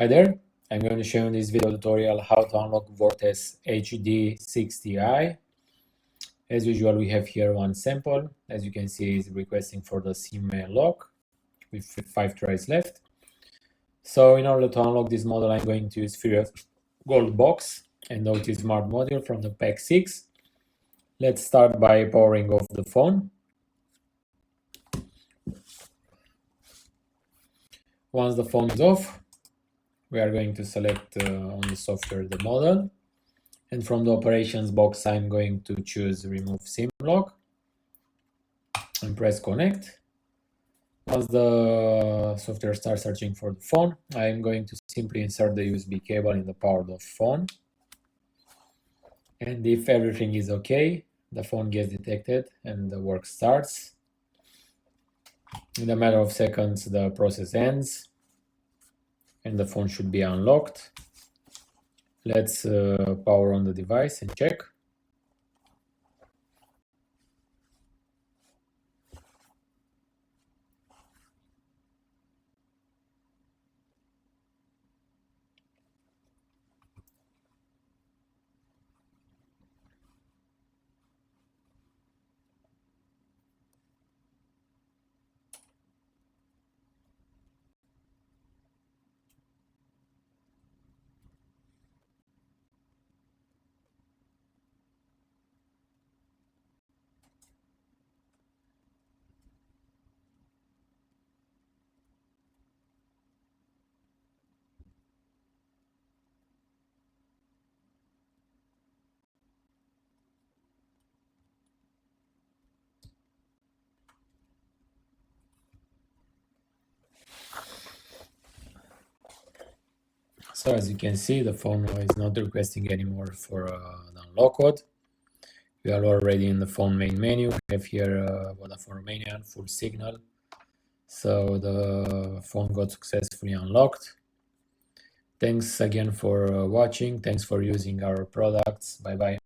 Hi there, I'm going to show you in this video tutorial how to unlock Vortex Hd60I. As usual, we have here one sample. As you can see, it's requesting for the SIM lock with 5 tries left. So in order to unlock this model, I'm going to use Furiousgold box and OT Smart module from the pack 6. Let's start by powering off the phone. Once the phone is off, we are going to select on the software the model, and from the operations box I'm going to choose remove SIM lock and press connect. Once the software starts searching for the phone, I'm going to simply insert the USB cable in the powered off phone, and if everything is okay, the phone gets detected and the work starts. In a matter of seconds the process ends and the phone should be unlocked. Let's power on the device and check. So as you can see, the phone is not requesting anymore for the unlock code. We are already in the phone main menu. We have here Vodafone Romania full signal. So the phone got successfully unlocked. Thanks again for watching. Thanks for using our products. Bye bye.